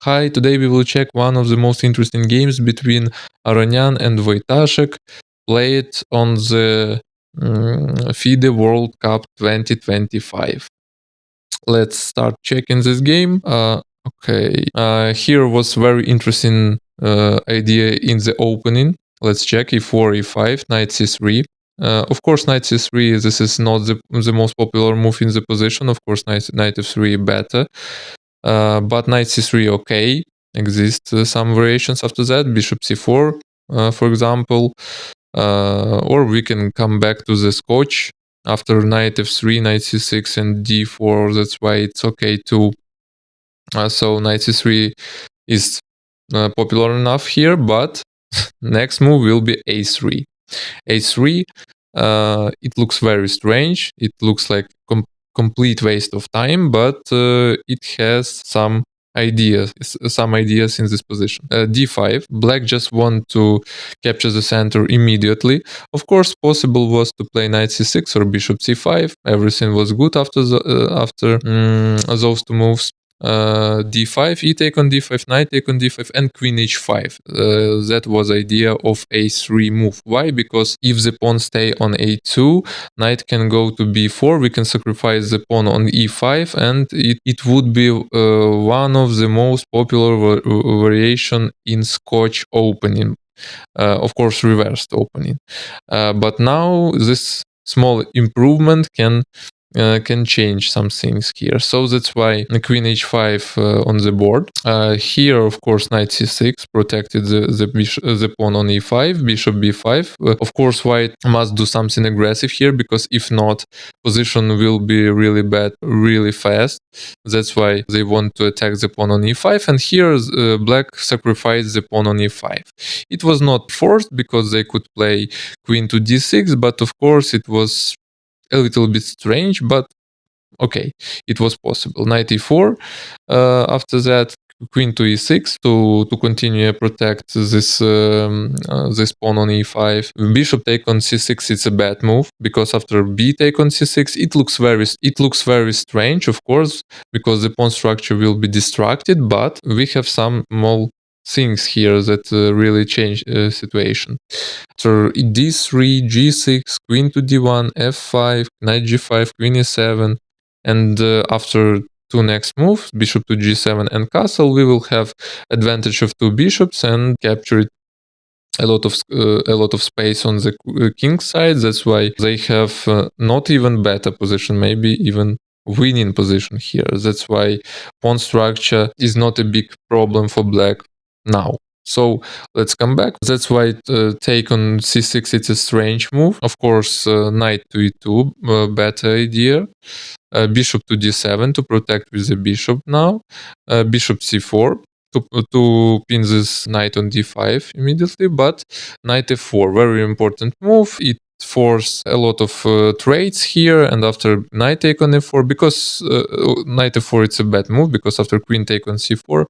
Hi, today we will check one of the most interesting games between Aronian and Wojtaszek, played on the FIDE World Cup 2025. Let's start checking this game. Here was very interesting idea in the opening. Let's check e4, e5, knight c3. Of course, knight c3, this is not the most popular move in the position. Of course, knight f3 better. But knight c3 okay. Exist some variations after that. Bishop c4, for example. Or we can come back to the Scotch after knight f3, knight c6, and d4. That's why it's okay too. So knight c3 is popular enough here, but next move will be a3. a3, it looks very strange. It looks like complete waste of time, but it has some ideas in this position. d5, black just want to capture the center immediately. Of course, possible was to play knight c6 or bishop c5. Everything was good after those two moves. d5, e take on d5, knight take on d5, and queen h5. That was idea of a3 move. Why? Because if the pawn stay on a2, knight can go to b4, we can sacrifice the pawn on e5, and it would be one of the most popular variation in Scotch opening. Of course, reversed opening. But now this small improvement can change some things here. So that's why queen h5 on the board. Here, of course, knight c6 protected the pawn on e5, bishop b5. Of course, white must do something aggressive here, because if not, position will be really bad really fast. That's why they want to attack the pawn on e5, and here black sacrificed the pawn on e5. It was not forced, because they could play queen to d6, but of course it was a little bit strange, but okay, it was possible. Knight e4. After that, queen to e6 to continue protect this pawn on e5. Bishop take on c6. It's a bad move, because after b take on c6, it looks very strange, of course, because the pawn structure will be distracted. But we have some small things here that really change the situation. So d3, g6, queen to d1, f5, knight g5, queen e7, and after two next moves, bishop to g7 and castle, we will have advantage of two bishops and capture a lot of space on the king side. That's why they have not even better position, maybe even winning position here. That's why pawn structure is not a big problem for black now. So let's come back. That's why take on c6, it's a strange move. Of course, knight to e2, better idea. Bishop to d7 to protect with the bishop now. Bishop c4 to pin this knight on d5 immediately, but knight f4, very important move. It force a lot of trades here, and after knight take on f4, because knight f4 it's a bad move, because after queen take on c4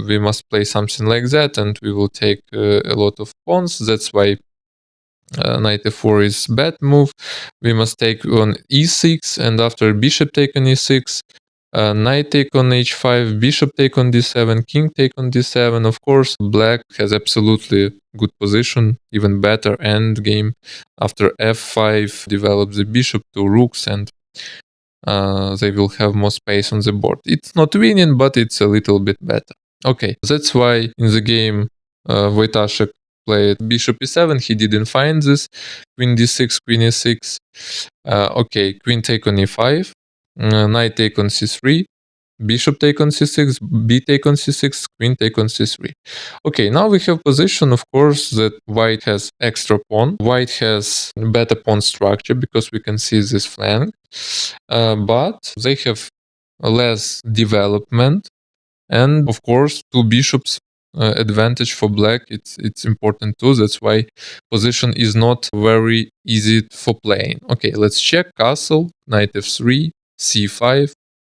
we must play something like that, and we will take a lot of pawns. That's why knight f4 is bad move. We must take on e6, and after bishop take on e6, knight take on h5, bishop take on d7, king take on d7. Of course, black has absolutely good position, even better end game. After f5, develop the bishop to rooks, and they will have more space on the board. It's not winning, but it's a little bit better. Okay, that's why in the game Wojtaszek played bishop e7. He didn't find this. Queen d6, queen e6. Okay, queen take on e5. Knight take on c3, bishop take on c6, b take on c6, queen take on c3. Okay, now we have position, of course, that white has extra pawn. White has better pawn structure, because we can see this flank, but they have less development, and of course, two bishops advantage for black. It's important too. That's why position is not very easy for playing. Okay, let's check castle, knight f3, c5.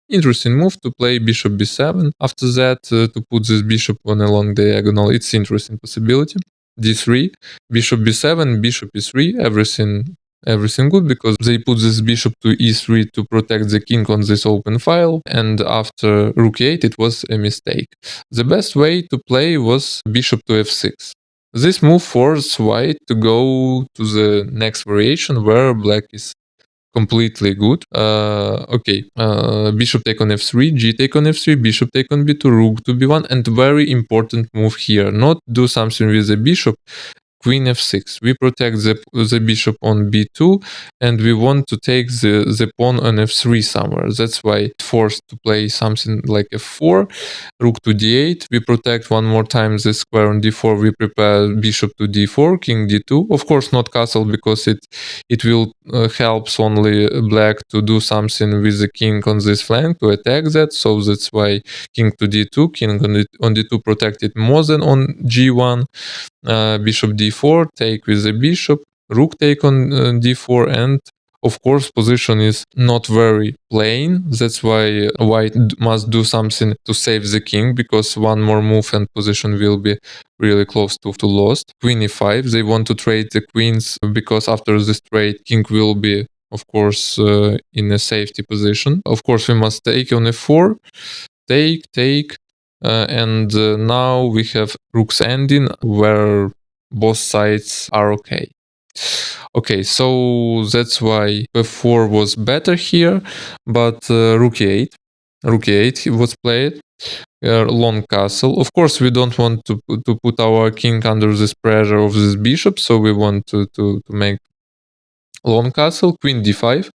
Interesting move to play bishop b7. After that, to put this bishop on a long diagonal, it's interesting possibility. d3, bishop b7, bishop e3, everything everything good, because they put this bishop to e3 to protect the king on this open file, and after rook e8 it was a mistake. The best way to play was bishop to f6. This move forced white to go to the next variation where black is completely good. Bishop take on f3, g take on f3, bishop take on b2, rook to b1, and very important move here, not do something with the bishop, queen f6. We protect the bishop on b2, and we want to take the pawn on f3 somewhere. That's why forced to play something like f4, rook to d8. We protect one more time the square on d4. We prepare bishop to d4, king d2. Of course, not castle, because it will helps only black to do something with the king on this flank to attack that. So that's why king to d2, king on d2 protected more than on g1. Bishop d4, take with the bishop, rook take on d4, and of course position is not very plain. That's why white must do something to save the king, because one more move and position will be really close to lost. Queen e5, they want to trade the queens, because after this trade king will be of course in a safety position. Of course we must take on f4, take, and now we have rook's ending where both sides are okay. Okay, so that's why f4 was better here, but rook e8. Rook e8 was played. Long castle. Of course, we don't want to put our king under this pressure of this bishop, so we want to make long castle. Queen d5.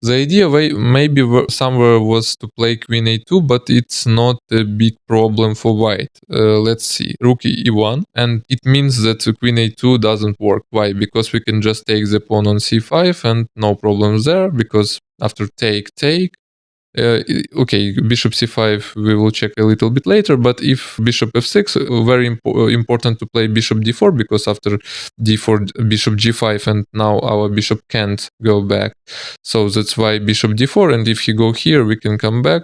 The idea maybe somewhere was to play queen a2, but it's not a big problem for white. Let's see, rook e1, and it means that queen a2 doesn't work. Why? Because we can just take the pawn on c5 and no problems there, because after take, okay, bishop c5 we will check a little bit later, but if bishop f6, very important to play bishop d4, because after d4 bishop g5, and now our bishop can't go back, so that's why bishop d4, and if he go here we can come back,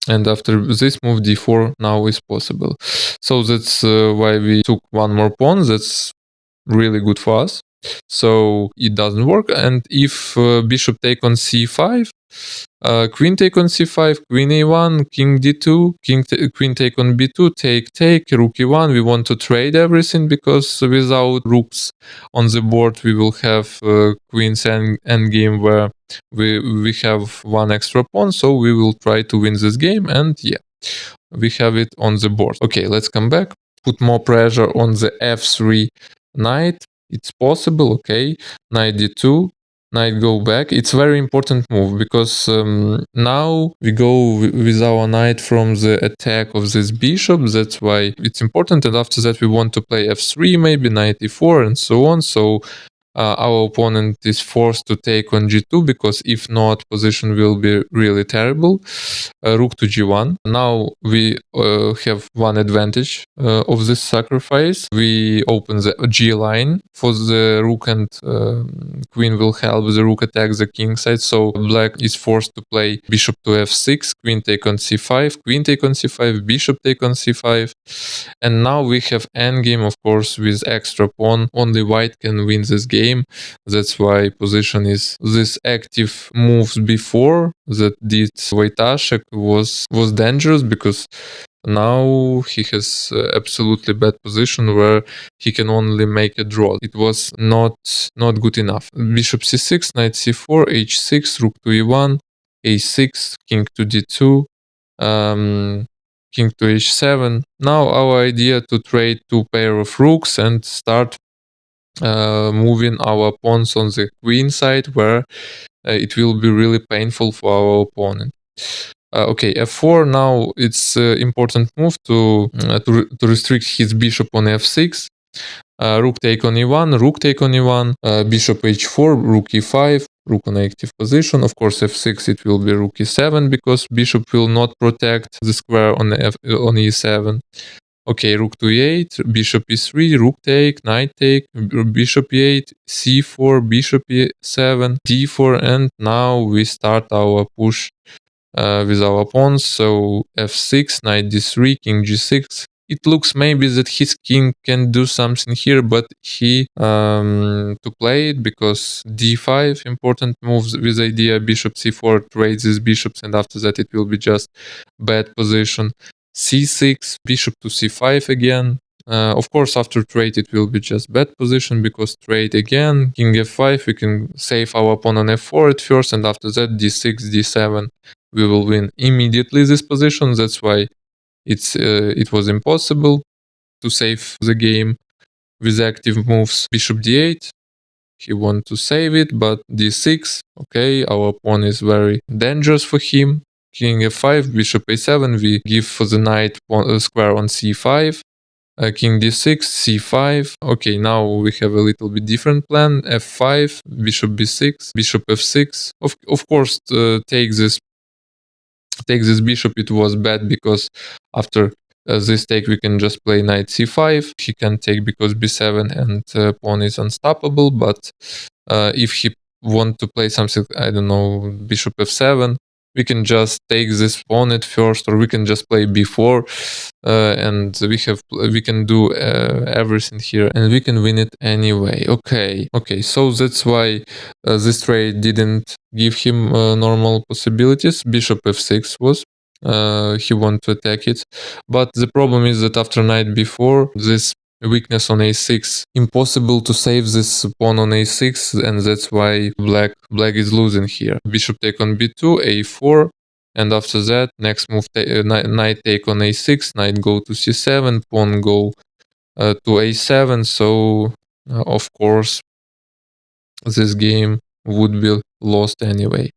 and after this move d4 now is possible. So that's why we took one more pawn. That's really good for us, so it doesn't work. And if bishop take on c5, queen take on c5, queen a1, king d2, queen take on b2, take, rook e1. We want to trade everything, because without rooks on the board we will have queen's endgame where we have one extra pawn, so we will try to win this game, and yeah, we have it on the board. Okay, let's come back, put more pressure on the f3 knight. It's possible. Okay, knight d2, knight go back. It's very important move, because now we go with our knight from the attack of this bishop. That's why it's important. And after that we want to play f3, maybe knight e4, and so on. So our opponent is forced to take on g2, because if not, position will be really terrible. Rook to g1. Now we have one advantage of this sacrifice. We open the g line for the rook, and queen will help the rook attack the king side. So black is forced to play bishop to f6, queen take on c5, queen take on c5, bishop take on c5. And now we have endgame, of course, with extra pawn. Only white can win this game. That's why position is this active moves before that did Wojtaszek was dangerous, because now he has absolutely bad position where he can only make a draw. It was not good enough. Bishop c6, knight c4, h6, rook to e1, a6, king to d2, king to h7. Now our idea to trade two pair of rooks and start moving our pawns on the queen side, where it will be really painful for our opponent. Okay, f4. Now it's important move to restrict his bishop on f6. Rook take on e1, rook take on e1, bishop h4, rook e5, rook on active position. Of course, f6 it will be rook e7, because bishop will not protect the square on e7. Okay, rook to e8, bishop e3, rook take, knight take, bishop e8, c4, bishop e7, d4, and now we start our push with our pawns. So f6, knight d3, king g6. it looks maybe that his king can do something here, but he to play it because d5 important moves with idea bishop c4 trades these bishops, and after that it will be just bad position. c6 bishop to c5 again. Of course, after trade it will be just bad position because trade again, king f5, we can save our pawn on f4 at first, and after that d6, d7, we will win immediately this position. That's why it was impossible to save the game with active moves. Bishop d8, he want to save it, but d6, okay, our pawn is very dangerous for him. King f5, bishop a7, we give for the knight square on c5. King d6, c5. Okay, now we have a little bit different plan. f5, bishop b6, bishop f6. Of course, take this bishop. It was bad because after this take we can just play knight c5. He can take because b7 and pawn is unstoppable. But if he want to play something, I don't know, bishop f7, we can just take this pawn at first, or we can just play b4, and we can do everything here, and we can win it anyway. Okay, so that's why this trade didn't give him normal possibilities. Bishop f6 was he want to attack it, but the problem is that after knight b4, this weakness on a6, impossible to save this pawn on a6, and that's why black is losing here. Bishop take on b2, a4, and after that next move knight take on a6, knight go to c7, pawn go to a7. So of course this game would be lost anyway.